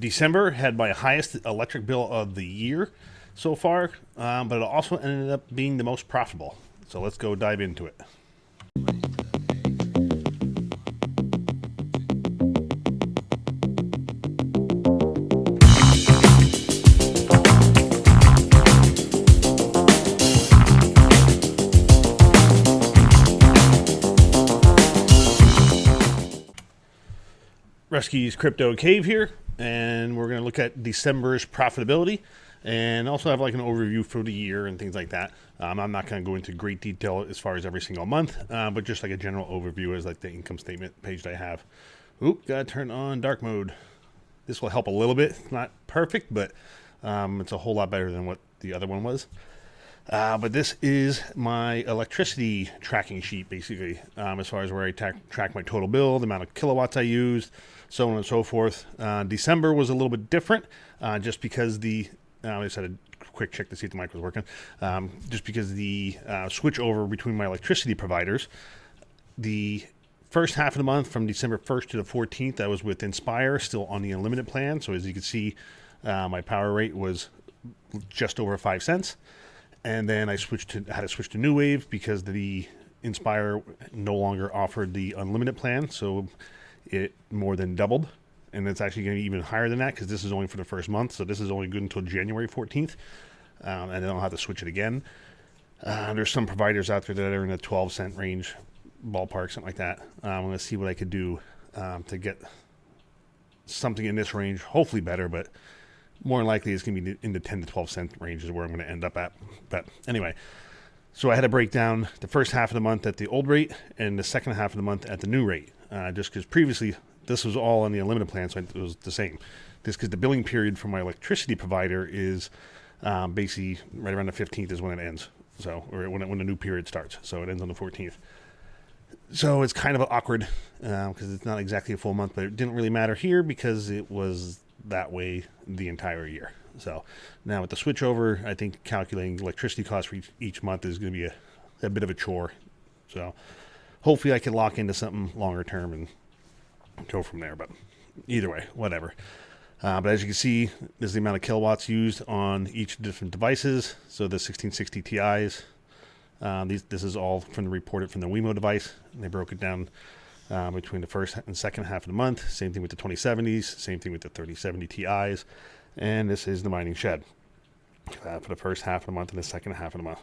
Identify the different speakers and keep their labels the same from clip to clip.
Speaker 1: December had my highest electric bill of the year so far, but it also ended up being the most profitable. So let's go dive into it. Rescue's Crypto Cave here, and we're going to look at December's profitability and also have like an overview for the year and things like that. I'm not going to go into great detail as far as every single month, but just like a general overview as like the income statement page that I have. Oop, gotta turn on dark mode. This will help a little bit. It's not perfect, but it's a whole lot better than what the other one was. But this is my electricity tracking sheet, basically, as far as where I track my total bill, the amount of kilowatts I used, so on and so forth. December was a little bit different, just because I just had a quick check to see if the mic was working, just because the switch over between my electricity providers, the first half of the month from December 1st to the 14th, I was with Inspire, still on the unlimited plan. So as you can see, my power rate was just over 5 cents. And then I had to switch to New Wave because the Inspire no longer offered the unlimited plan, so it more than doubled. And it's actually going to be even higher than that because this is only for the first month, so this is only good until January 14th, and then I'll have to switch it again. There's some providers out there that are in the 12-cent range, ballpark, something like that. I'm going to see what I could do to get something in this range, hopefully better, but more than likely it's going to be in the 10 to 12 cent range is where I'm going to end up at. But anyway, so I had to break down the first half of the month at the old rate and the second half of the month at the new rate, just because previously this was all on the unlimited plan, so it was the same. This because the billing period for my electricity provider is basically right around the 15th is when it ends. So, or when the new period starts. So it ends on the 14th. So it's kind of awkward because it's not exactly a full month, but it didn't really matter here because it was that way the entire year. So now with the switch over, I think calculating electricity costs for each month is going to be a bit of a chore. So hopefully I can lock into something longer term and go from there. But either way, whatever. But as you can see, this is the amount of kilowatts used on each different devices. So the 1660 Ti's, this is all from the reported from the Wemo device. And they broke it down between the first and second half of the month. Same thing with the 2070s, same thing with the 3070 Ti's. And this is the mining shed for the first half of the month and the second half of the month.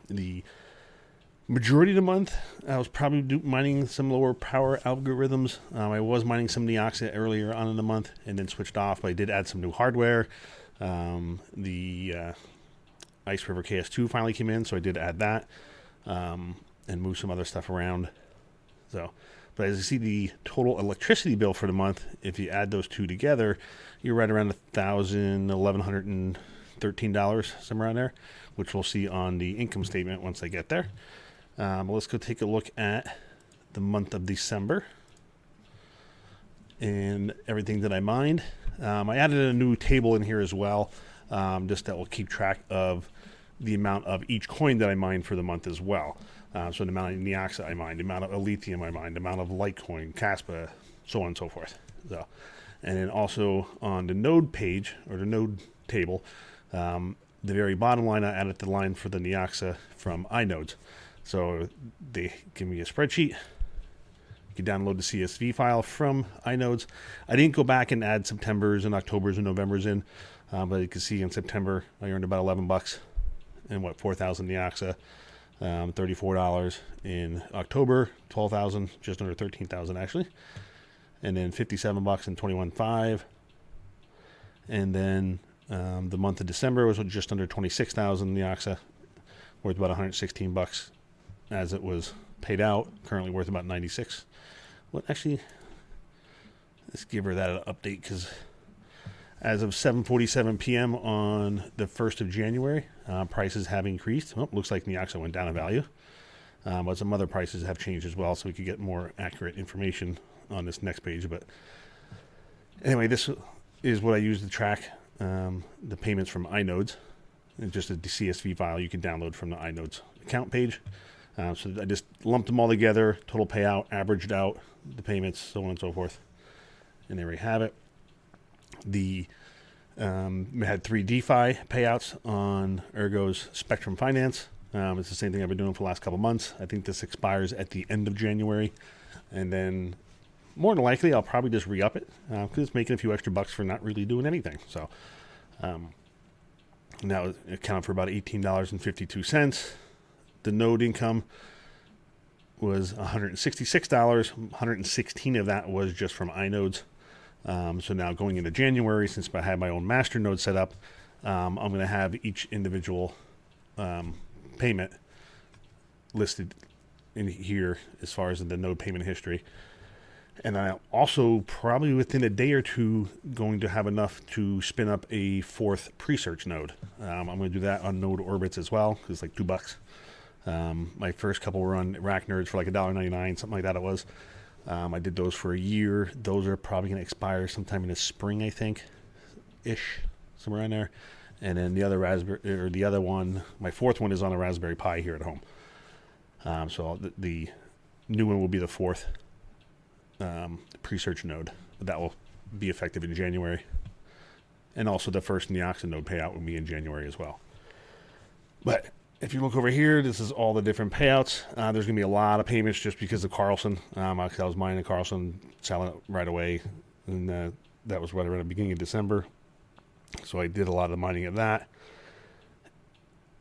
Speaker 1: The majority of the month, I was probably mining some lower power algorithms. I was mining some Neoxa earlier on in the month and then switched off, but I did add some new hardware. The Ice River KS2 finally came in, so I did add that and move some other stuff around. So, but as you see, the total electricity bill for the month, if you add those two together, you're right around $1,113, somewhere around there, which we'll see on the income statement once I get there. But let's go take a look at the month of December and everything that I mined. I added a new table in here as well, just that will keep track of the amount of each coin that I mined for the month as well. So the amount of Neoxa I mined, the amount of Lithium I mined, the amount of Litecoin, Caspa, so on and so forth. So, and then also on the node page, or the node table, the very bottom line, I added the line for the Neoxa from iNodes. So they give me a spreadsheet. You can download the CSV file from iNodes. I didn't go back and add September's and October's and November's in, but you can see in September I earned about $11 and 4,000 Neoxa. $34 in October, 12,000, just under 13,000 actually, and then $57 and 21.5, and then the month of December was just under 26,000 Neoxa, worth about $116 as it was paid out. Currently worth about 96. Well, actually, let's give her that an update because as of 7:47 p.m. on the 1st of January, prices have increased. Well, looks like Neoxa went down in value, but some other prices have changed as well, so we could get more accurate information on this next page. But anyway, this is what I use to track the payments from iNodes. It's just a CSV file you can download from the iNodes account page. So I just lumped them all together, total payout, averaged out the payments, so on and so forth. And there we have it. We had 3 DeFi payouts on Ergo's Spectrum Finance. It's the same thing I've been doing for the last couple months. I think this expires at the end of January. And then more than likely, I'll probably just re-up it because it's making a few extra bucks for not really doing anything. So now it accounted for about $18.52. The node income was $166. 116 of that was just from iNodes. So now going into January, since I had my own master node set up, I'm going to have each individual payment listed in here as far as the node payment history. And I'm also probably within a day or two going to have enough to spin up a 4th pre-search node. I'm going to do that on Node Orbits as well, because it's like $2. My first couple were on Rack Nerds for like $1.99, something like that it was. I did those for a year. Those are probably going to expire sometime in the spring, I think, somewhere in there. And then the other one, my 4th one is on a Raspberry Pi here at home. So the new one will be the 4th pre-search node. That will be effective in January. And also the first Neoxa node payout will be in January as well. But if you look over here, this is all the different payouts. There's going to be a lot of payments just because of Carlson. I was mining Carlson, selling it right away. And that was right around the beginning of December. So I did a lot of the mining of that.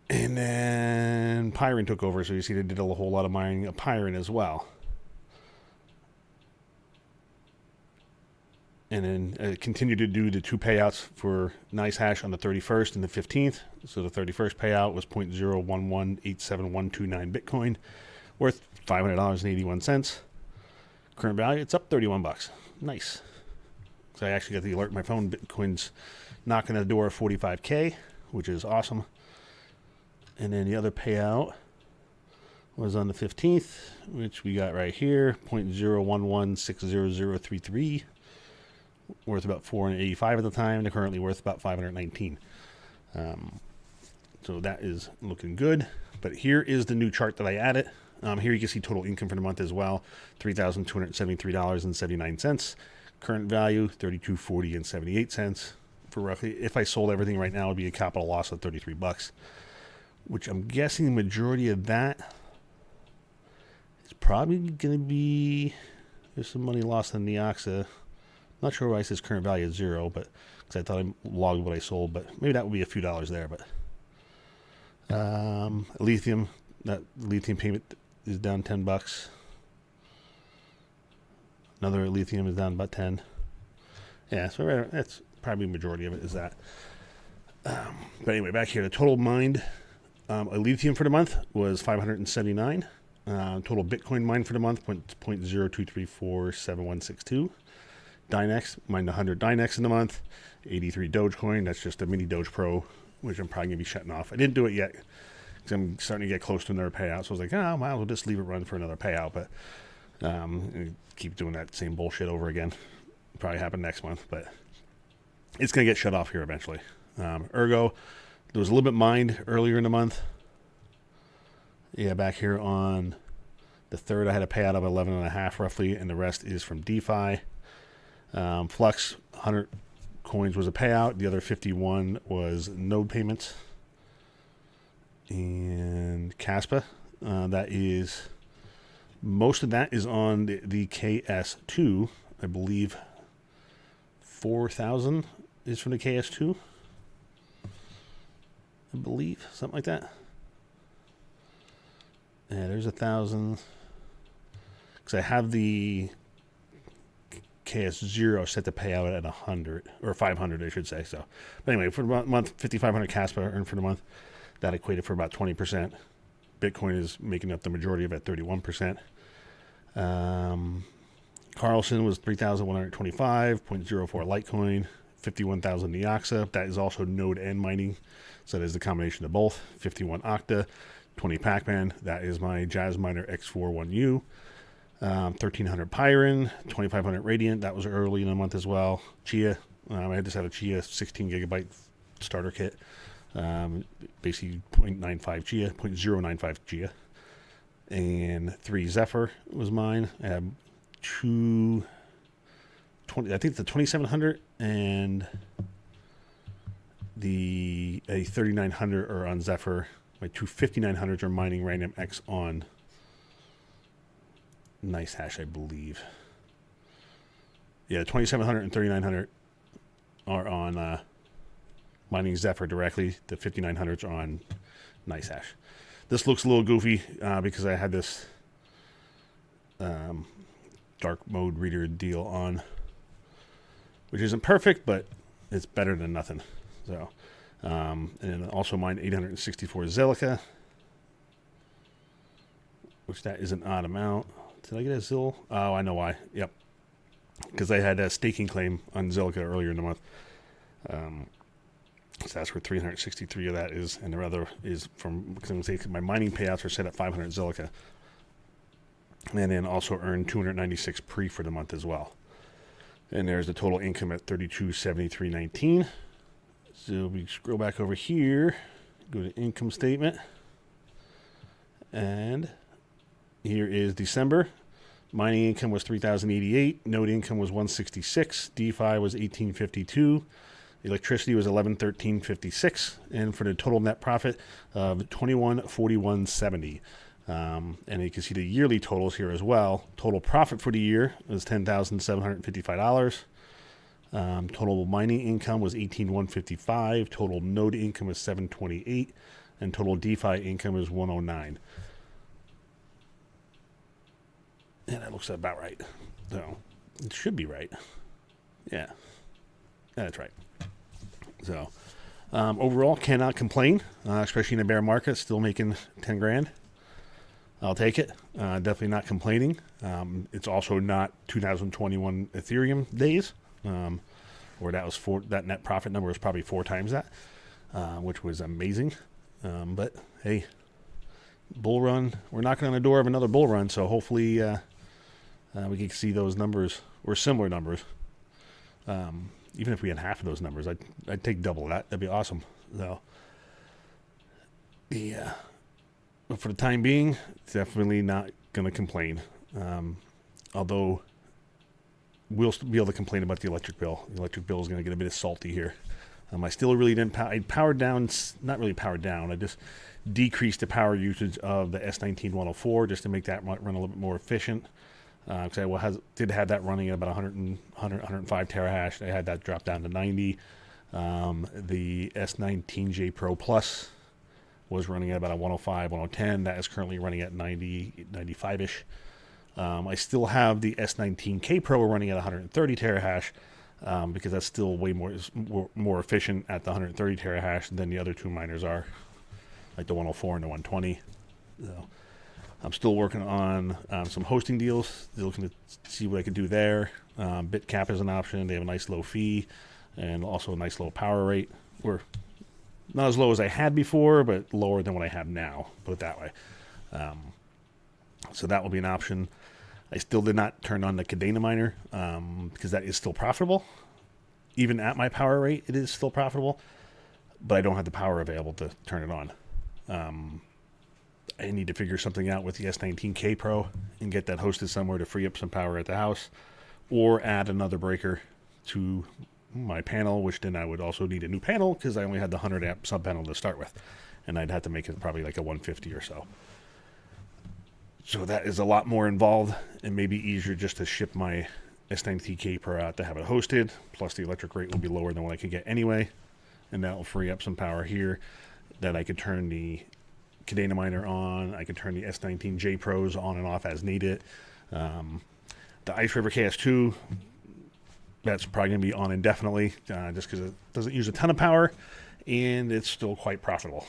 Speaker 1: And then Pyron took over. So you see they did a whole lot of mining of Pyron as well. And then continued to do the 2 payouts for NiceHash on the 31st and the 15th. So the 31st payout was 0.0118729 Bitcoin, worth $500.81. Current value, it's up $31. Nice. So I actually got the alert on my phone. Bitcoin's knocking at the door of 45K, which is awesome. And then the other payout was on the 15th, which we got right here, 0.011600033. Worth about $485 at the time. They're currently worth about $519. So that is looking good. But here is the new chart that I added. Here you can see total income for the month as well, $3,273.79. Current value, $32.40.78. For roughly, if I sold everything right now, it would be a capital loss of $33, which I'm guessing the majority of that is probably going to be, there's some money lost on Neoxa. Not sure why it says current value is 0, but because I thought I logged what I sold, but maybe that would be a few dollars there. But lithium, that lithium payment is down $10. Another lithium is down about 10. Yeah, so that's probably the majority of it is that. But anyway, back here, the total mined lithium for the month was 579. Total Bitcoin mined for the month, 0.02347162. Dynex, mined 100 Dynex in the month, 83 Dogecoin. That's just a mini Doge Pro, which I'm probably going to be shutting off. I didn't do it yet because I'm starting to get close to another payout. So I was like, oh, might as well just leave it run for another payout. But keep doing that same bullshit over again. Probably happen next month, but it's going to get shut off here eventually. Ergo, there was a little bit mined earlier in the month. Yeah, back here on the 3rd, I had a payout of 11.5 roughly, and the rest is from DeFi. Flux, 100 coins was a payout. The other 51 was node payments. And Caspa, that is, most of that is on the KS2. I believe 4,000 is from the KS2. I believe, something like that. Yeah, there's 1,000. Because I have the KS0 set to pay out at 100 or 500, I should say. So, but anyway, for the month, 5,500 Caspa earned for the month. That equated for about 20%. Bitcoin is making up the majority of it, 31%. Carlson was 3,125.04 Litecoin, 51,000 Neoxa. That is also node and mining, so that is the combination of both. 51 Octa, 20 Pacman. That is my Jazzminer X41U. 1,300 Pyron, 2,500 Radiant. That was early in the month as well. Chia, I just had a Chia 16 gigabyte starter kit. Basically 0.95 Chia, 0.095 Chia. And 3 Zephyr was mine. I have 2 I think the 2700 and a 3900 are on Zephyr. My two 5900s are mining Random X on Nice Hash, I believe. Yeah, 2700 and 3900 are on mining Zephyr directly. The 5900s are on Nice Hash. This looks a little goofy because I had this dark mode reader deal on, which isn't perfect, but it's better than nothing. So, and then also mine 864 Zilliqa, which that is an odd amount. Did I get a Zil? Oh, I know why. Yep, because I had a staking claim on Zilliqa earlier in the month. So that's where 363 of that is, and the other is from, because I'm going to say my mining payouts are set at 500 Zilliqa. And then also earned 296 pre for the month as well. And there's the total income at 3273.19. So we scroll back over here, go to income statement, and here is December. Mining income was 3,088. Node income was 166. DeFi was 1852. Electricity was 1113.56, and for the total net profit of 2141.70. And you can see the yearly totals here as well. Total profit for the year was $10,755. Total mining income was $18,155. Total node income was $728, and total DeFi income is $109. And that looks about right. So it should be right. Yeah, that's right. So overall, cannot complain, especially in a bear market. Still making 10 grand. I'll take it. Definitely not complaining. It's also not 2021 Ethereum days, where that net profit number was probably 4 times that, which was amazing. But hey, bull run. We're knocking on the door of another bull run, so hopefully we can see those numbers or similar numbers. Even if we had half of those numbers, I'd take double that. That'd be awesome. So but for the time being, definitely not going to complain. Although we'll be able to complain about the electric bill. The electric bill is going to get a bit salty here. I still really didn't. I powered down, not really powered down. I just decreased the power usage of the S19 just to make that run a little bit more efficient. Because I did have that running at about 105 terahash. I had that drop down to 90. The S19K Pro Plus was running at about a 105, 110. That is currently running at 90, 95-ish. I still have the S19K Pro running at 130 terahash because that's still way more efficient at the 130 terahash than the other two miners are, like the 104 and the 120. So I'm still working on some hosting deals. Looking to see what I can do there. BitCap is an option. They have a nice low fee and also a nice low power rate. We're not as low as I had before, but lower than what I have now, put it that way. So that will be an option. I still did not turn on the Cadena miner because that is still profitable. Even at my power rate, it is still profitable, but I don't have the power available to turn it on. I need to figure something out with the S19K Pro and get that hosted somewhere to free up some power at the house, or add another breaker to my panel, which then I would also need a new panel because I only had the 100 amp sub panel to start with, and I'd have to make it probably like a 150 or so. So that is a lot more involved, and maybe easier just to ship my S19K Pro out to have it hosted. Plus the electric rate will be lower than what I could get anyway, and that will free up some power here that I could turn the Cadena miner on. I could turn the S19J Pros on and off as needed. The Ice River KS2, that's probably going to be on indefinitely just because it doesn't use a ton of power and it's still quite profitable.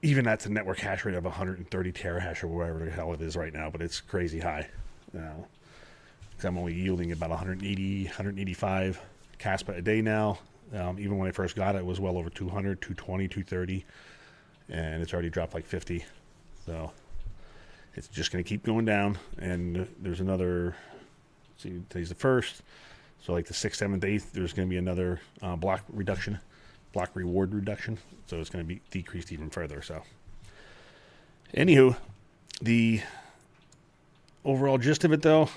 Speaker 1: Even at the network hash rate of 130 terahash or whatever the hell it is right now, but it's crazy high. Because I'm only yielding about 180, 185 Caspa a day now. Even when I first got it, it was well over 200, 220, 230, and it's already dropped like 50. So it's just going to keep going down. And there's another, see, today's the 1st. So like the 6th, 7th, 8th, there's going to be another block reward reduction. So it's going to be decreased even further. So anywho, the overall gist of it, though,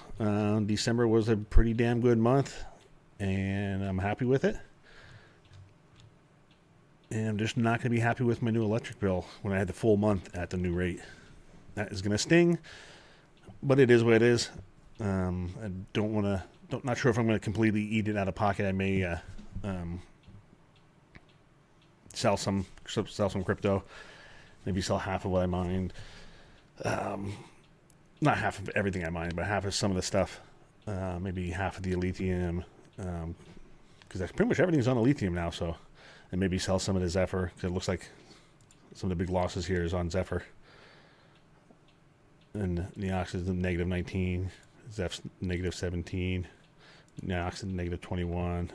Speaker 1: December was a pretty damn good month, and I'm happy with it. And I'm just not going to be happy with my new electric bill when I had the full month at the new rate. That is going to sting, but it is what it is. I don't want to. Not sure if I'm going to completely eat it out of pocket. I may sell some crypto. Maybe sell half of what I mined. Not half of everything I mined, but half of some of the stuff. Maybe half of the lithium, because pretty much everything's on the lithium now. So, and maybe sell some of the Zephyr, because it looks like some of the big losses here is on Zephyr. And Neox is negative 19, Zeph's negative 17, Neox is negative 21.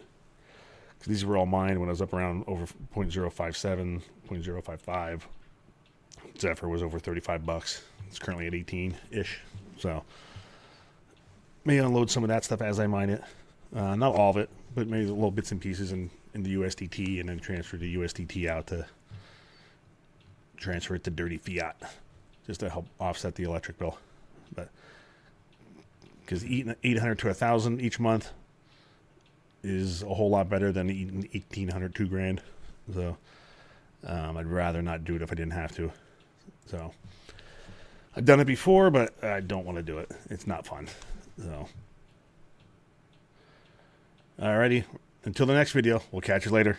Speaker 1: So these were all mine when I was up around over 0.057, 0.055. Zephyr was over $35. It's currently at 18-ish. So may unload some of that stuff as I mine it. Not all of it, but maybe little bits and pieces in the USDT, and then transfer the USDT out to transfer it to dirty fiat, just to help offset the electric bill. But because eating 800 to 1,000 each month is a whole lot better than eating 1,800, $2,000. So I'd rather not do it if I didn't have to. So I've done it before, but I don't want to do it. It's not fun. So alrighty, until the next video, we'll catch you later.